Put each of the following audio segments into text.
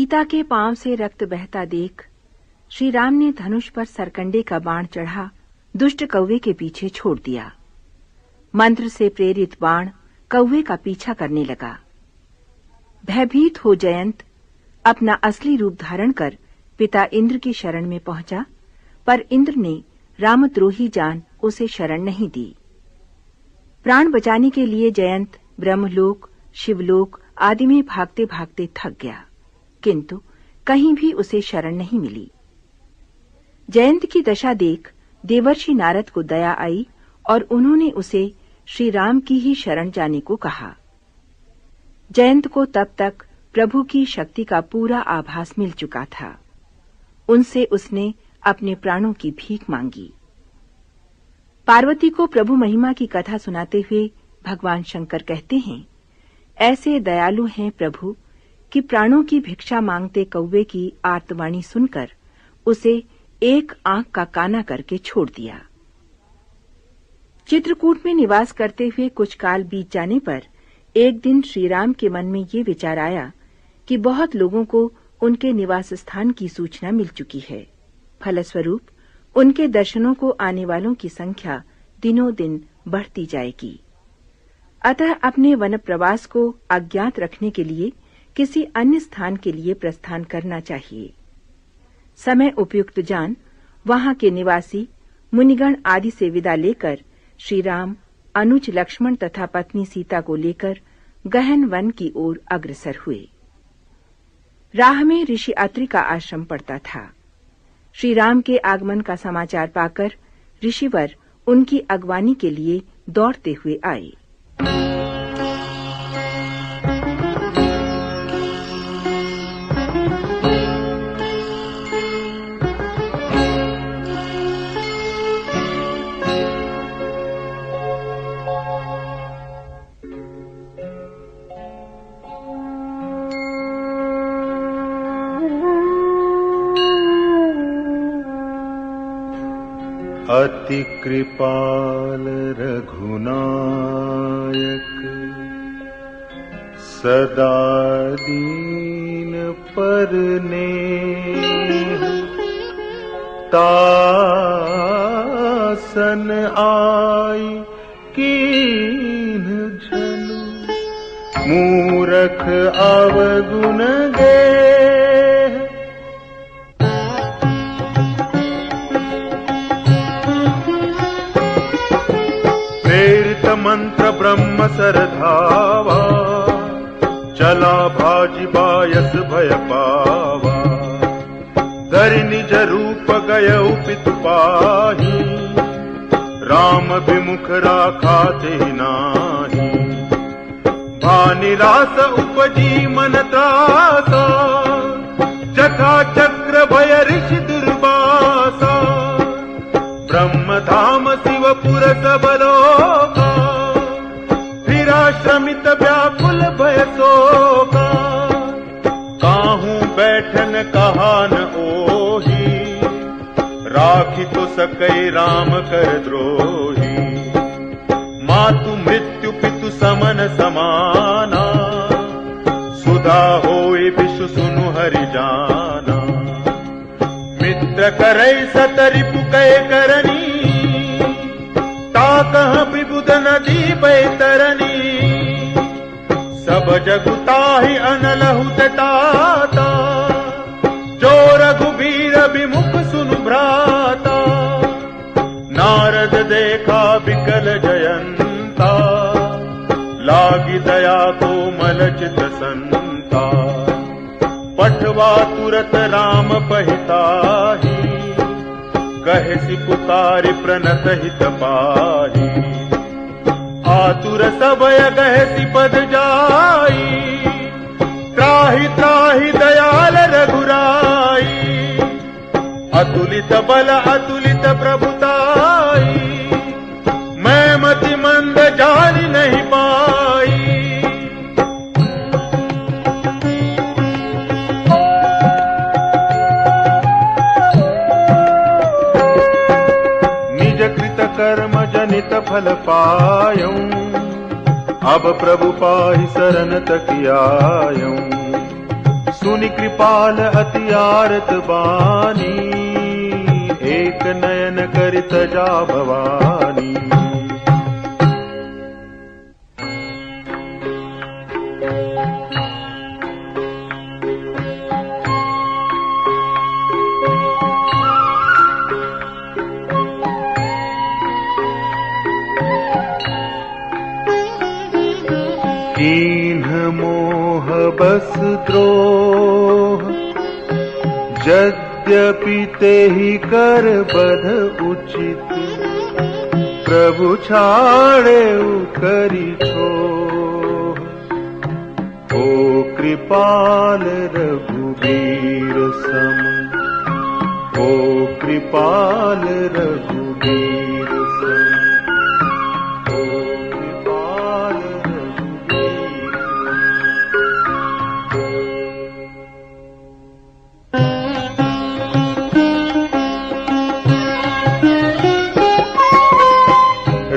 सीता के पांव से रक्त बहता देख श्री राम ने धनुष पर सरकंडे का बाण चढ़ा दुष्ट कौवे के पीछे छोड़ दिया। मंत्र से प्रेरित बाण कौवे का पीछा करने लगा। भयभीत हो जयंत अपना असली रूप धारण कर पिता इंद्र की शरण में पहुंचा, पर इंद्र ने रामद्रोही जान उसे शरण नहीं दी। प्राण बचाने के लिए जयंत ब्रह्मलोक, शिवलोक आदि में भागते भागते थक गया, किंतु कहीं भी उसे शरण नहीं मिली। जयंत की दशा देख देवर्षि नारद को दया आई और उन्होंने उसे श्री राम की ही शरण जाने को कहा। जयंत को तब तक प्रभु की शक्ति का पूरा आभास मिल चुका था। उनसे उसने अपने प्राणों की भीख मांगी। पार्वती को प्रभु महिमा की कथा सुनाते हुए भगवान शंकर कहते हैं, ऐसे दयालु हैं प्रभु कि प्राणों की भिक्षा मांगते कौवे की आर्तवाणी सुनकर उसे एक आंख का काना करके छोड़ दिया। चित्रकूट में निवास करते हुए कुछ काल बीत जाने पर एक दिन श्री राम के मन में ये विचार आया कि बहुत लोगों को उनके निवास स्थान की सूचना मिल चुकी है। फलस्वरूप उनके दर्शनों को आने वालों की संख्या दिनों दिन बढ़ती जाएगी। अतः अपने वन प्रवास को अज्ञात रखने के लिए किसी अन्य स्थान के लिए प्रस्थान करना चाहिए। समय उपयुक्त जान वहां के निवासी मुनिगण आदि से विदा लेकर श्री राम अनुज लक्ष्मण तथा पत्नी सीता को लेकर गहन वन की ओर अग्रसर हुए। राह में ऋषि अत्रि का आश्रम पड़ता था। श्री राम के आगमन का समाचार पाकर ऋषिवर उनकी अगवानी के लिए दौड़ते हुए आए। अति कृपाल रघुनायक सदा दीन परनेह तासन आई कीन्ह झनु मूरख अवगुण गे। मंत्र ब्रह्म सरधावा चला भाजी बायस भय पावा धरि निज रूप गयउ पितु पाही राम विमुख राखा तेहि नाहि भानिरास उपजी मन त्रासा जखा चक्र भय ऋषि दुर्वासा ब्रह्म धाम शिवपुर सब लोका श्रमित व्याकुल भय शोका काहू बैठन कहा न ओही राखी तो सकै राम कर द्रोही मातु मृत्यु पितु समन समाना सुधा होय विषु सुनु हरि जाना मित्र करै सतरिपु कै करनी ताकह विबुध नदी बैतरनी सब जगुताहि अनलहु ताता जो रघुबीर विमुख सुनु भ्राता नारद देखा बिकल जयंता लागी दया को मल चित संता पठवा तुरत राम पहिताही कहसी पुकारी प्रणत हित पाही आतुर सबय गहसी पद जाई त्राहि त्राहि दयाल रघुराई अतुलित बल अतुलित प्रभुताई मैं मति मंद जानी नहीं पाई। कर्म जनित फल पायऊं अब प्रभु पाहि शरण तक आयऊं सुनि कृपाल अति आरत बानी, एक नयन करित जा भवानी। कीन्ह मोह बस द्रोह, यद्यपि तेहि कर बध उचित, प्रभु छाड़े करि छोह। ओ कृपाल रघुबीर सम, ओ कृपाल रघुबीर सम, ओ कृपाल रघुबीर।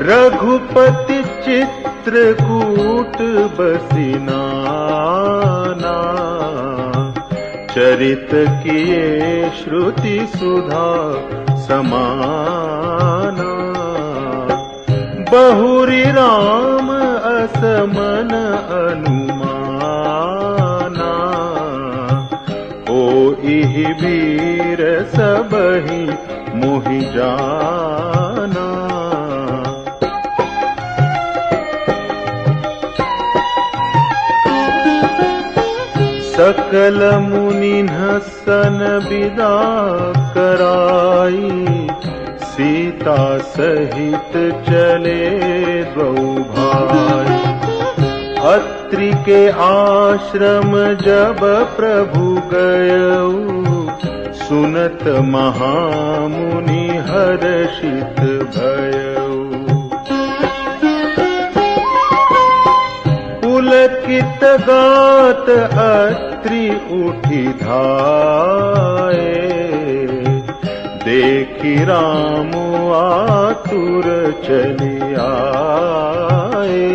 रघुपति चित्रकूट बसी नाना, चरित किए श्रुति सुधा समाना। बहुरी राम असमन अनुमाना, ओ इहि वीर सबहि मोहि जाना। सकल मुनिन्ह सन विदा कराई, सीता सहित चले द्वौ भाई। अत्रि के आश्रम जब प्रभु गयऊ, सुनत महामुनि हर्षित भयऊ। पुलकित गात अत्रि उठि धाये, देखि राम आतुर चली आए।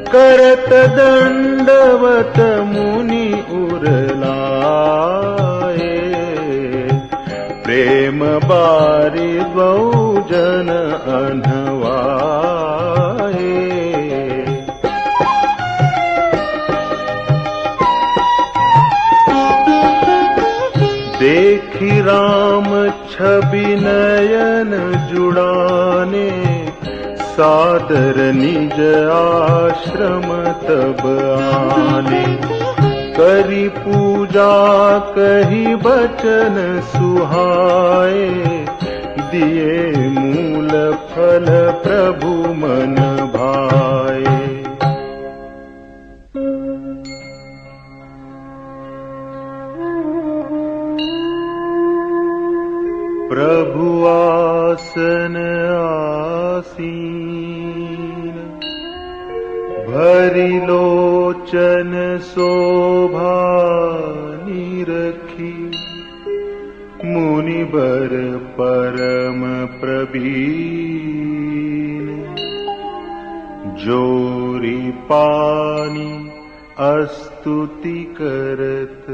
करत दंडवत मुनि उरलाए, प्रेम बारि द्वौ जन अनवाए। देखि राम छवि नयन जुड़ाने, सादर निज आश्रम तब आने। करी पूजा कही बचन सुहाए, दिए मूल फल प्रभु मन भाए। प्रभु आसन आसीन, भरि लोचन शोभा निरखी। मुनिवर परम प्रवीण, जोरी पानी स्तुति करत।